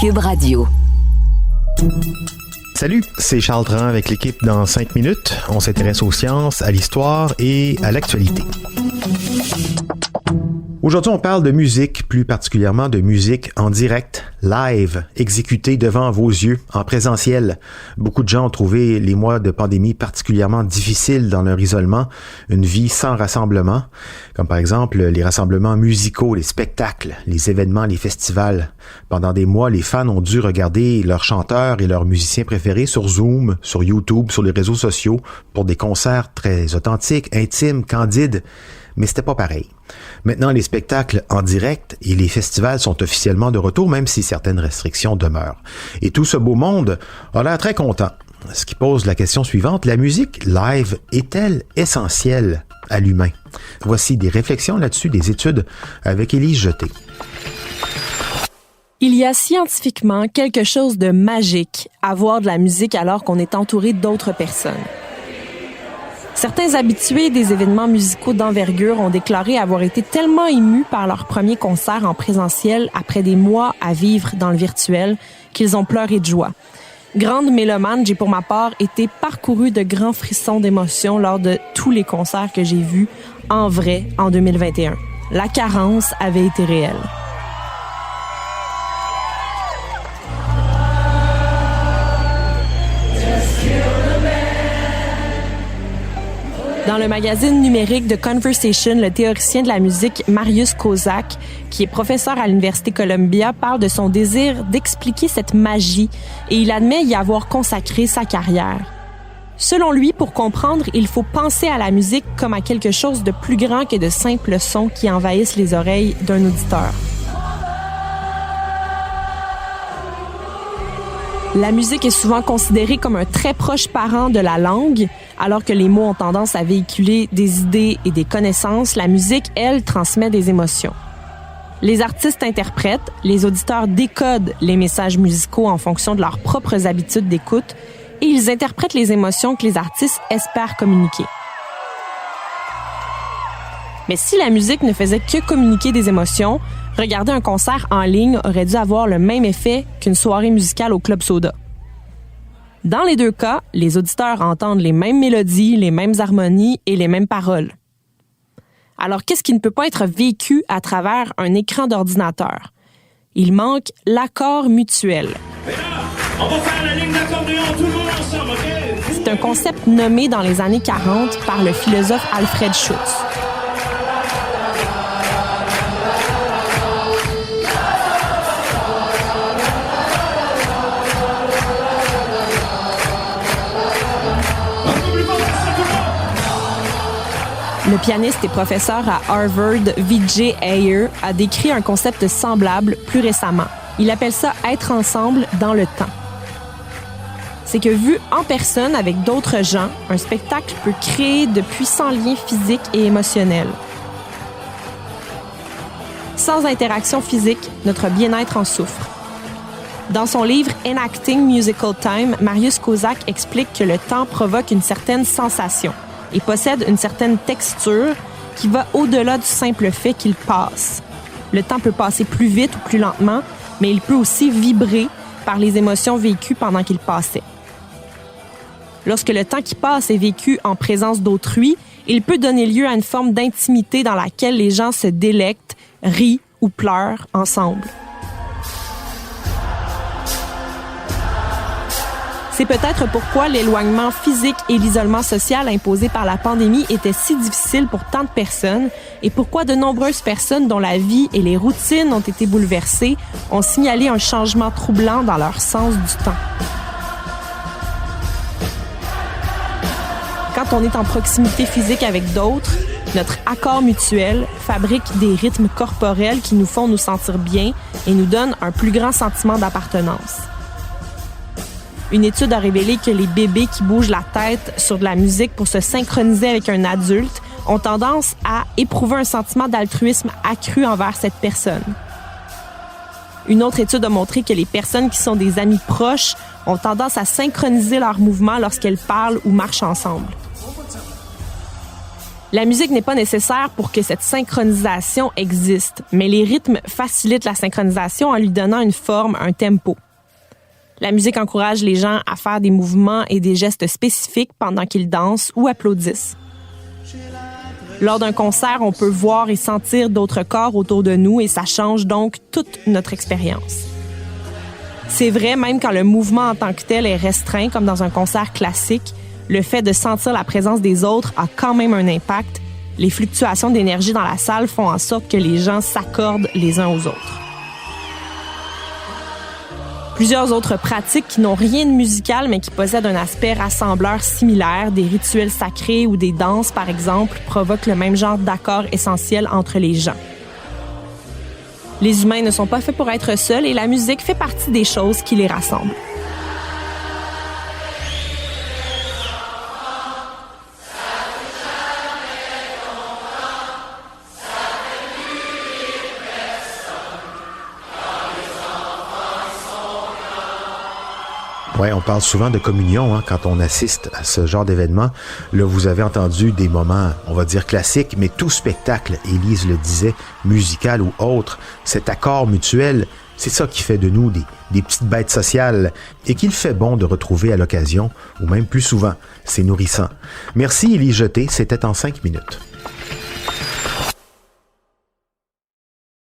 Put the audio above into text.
Cube Radio. Salut, c'est Charles Dran avec l'équipe dans 5 minutes. On s'intéresse aux sciences, à l'histoire et à l'actualité. Aujourd'hui, on parle de musique, plus particulièrement de musique en direct, live, exécutée devant vos yeux, en présentiel. Beaucoup de gens ont trouvé les mois de pandémie particulièrement difficiles dans leur isolement, une vie sans rassemblement, comme par exemple les rassemblements musicaux, les spectacles, les événements, les festivals. Pendant des mois, les fans ont dû regarder leurs chanteurs et leurs musiciens préférés sur Zoom, sur YouTube, sur les réseaux sociaux, pour des concerts très authentiques, intimes, candides. Mais c'était pas pareil. Maintenant, les spectacles en direct et les festivals sont officiellement de retour, même si certaines restrictions demeurent. Et tout ce beau monde a l'air très content. Ce qui pose la question suivante, la musique live est-elle essentielle à l'humain? Voici des réflexions là-dessus, des études avec Élise Jeté. Il y a scientifiquement quelque chose de magique à voir de la musique alors qu'on est entouré d'autres personnes. Certains habitués des événements musicaux d'envergure ont déclaré avoir été tellement émus par leur premier concert en présentiel après des mois à vivre dans le virtuel qu'ils ont pleuré de joie. Grande mélomane, j'ai pour ma part été parcourue de grands frissons d'émotion lors de tous les concerts que j'ai vus en vrai en 2021. La carence avait été réelle. Dans le magazine numérique de Conversation, le théoricien de la musique Marius Kozak, qui est professeur à l'Université Columbia, parle de son désir d'expliquer cette magie et il admet y avoir consacré sa carrière. Selon lui, pour comprendre, il faut penser à la musique comme à quelque chose de plus grand que de simples sons qui envahissent les oreilles d'un auditeur. La musique est souvent considérée comme un très proche parent de la langue. Alors que les mots ont tendance à véhiculer des idées et des connaissances, la musique, elle, transmet des émotions. Les artistes interprètent, les auditeurs décodent les messages musicaux en fonction de leurs propres habitudes d'écoute et ils interprètent les émotions que les artistes espèrent communiquer. Mais si la musique ne faisait que communiquer des émotions, regarder un concert en ligne aurait dû avoir le même effet qu'une soirée musicale au Club Soda. Dans les deux cas, les auditeurs entendent les mêmes mélodies, les mêmes harmonies et les mêmes paroles. Alors, qu'est-ce qui ne peut pas être vécu à travers un écran d'ordinateur? Il manque l'accord mutuel. Et là, on va faire la ligne d'accordéon, tout le monde ensemble, OK? C'est un concept nommé dans les années 40 par le philosophe Alfred Schutz. Le pianiste et professeur à Harvard, Vijay Iyer, a décrit un concept semblable plus récemment. Il appelle ça « être ensemble dans le temps ». C'est que vu en personne avec d'autres gens, un spectacle peut créer de puissants liens physiques et émotionnels. Sans interaction physique, notre bien-être en souffre. Dans son livre « Enacting Musical Time », Marius Kozak explique que le temps provoque une certaine sensation et possède une certaine texture qui va au-delà du simple fait qu'il passe. Le temps peut passer plus vite ou plus lentement, mais il peut aussi vibrer par les émotions vécues pendant qu'il passait. Lorsque le temps qui passe est vécu en présence d'autrui, il peut donner lieu à une forme d'intimité dans laquelle les gens se délectent, rient ou pleurent ensemble. C'est peut-être pourquoi l'éloignement physique et l'isolement social imposé par la pandémie étaient si difficiles pour tant de personnes et pourquoi de nombreuses personnes dont la vie et les routines ont été bouleversées ont signalé un changement troublant dans leur sens du temps. Quand on est en proximité physique avec d'autres, notre accord mutuel fabrique des rythmes corporels qui nous font nous sentir bien et nous donnent un plus grand sentiment d'appartenance. Une étude a révélé que les bébés qui bougent la tête sur de la musique pour se synchroniser avec un adulte ont tendance à éprouver un sentiment d'altruisme accru envers cette personne. Une autre étude a montré que les personnes qui sont des amis proches ont tendance à synchroniser leurs mouvements lorsqu'elles parlent ou marchent ensemble. La musique n'est pas nécessaire pour que cette synchronisation existe, mais les rythmes facilitent la synchronisation en lui donnant une forme, un tempo. La musique encourage les gens à faire des mouvements et des gestes spécifiques pendant qu'ils dansent ou applaudissent. Lors d'un concert, on peut voir et sentir d'autres corps autour de nous et ça change donc toute notre expérience. C'est vrai, même quand le mouvement en tant que tel est restreint, comme dans un concert classique, le fait de sentir la présence des autres a quand même un impact. Les fluctuations d'énergie dans la salle font en sorte que les gens s'accordent les uns aux autres. Plusieurs autres pratiques qui n'ont rien de musical mais qui possèdent un aspect rassembleur similaire, des rituels sacrés ou des danses par exemple, provoquent le même genre d'accord essentiel entre les gens. Les humains ne sont pas faits pour être seuls et la musique fait partie des choses qui les rassemblent. Ouais, on parle souvent de communion quand on assiste à ce genre d'événement. Là, vous avez entendu des moments, on va dire classiques, mais tout spectacle, Élise le disait, musical ou autre, cet accord mutuel, c'est ça qui fait de nous des petites bêtes sociales et qu'il fait bon de retrouver à l'occasion ou même plus souvent. C'est nourrissant. Merci Élise Jeté, c'était en 5 minutes.